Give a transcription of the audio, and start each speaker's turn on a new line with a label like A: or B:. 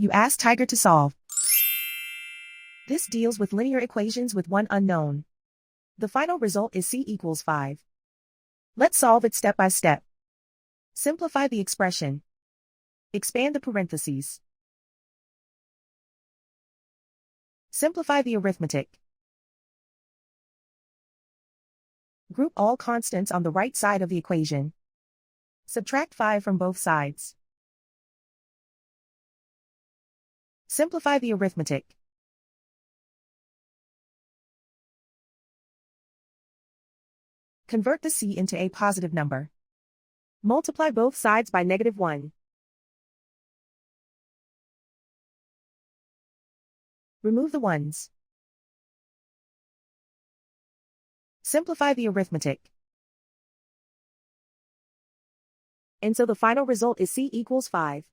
A: You ask Tiger to solve. This deals with linear equations with one unknown. The final result is c equals 5. Let's solve it step by step. Simplify the expression. Expand the parentheses. Simplify the arithmetic. Group all constants on the right side of the equation. Subtract 5 from both sides. Simplify the arithmetic. Convert the c into a positive number. Multiply both sides by -1. Remove the ones. Simplify the arithmetic. And so the final result is c equals 5.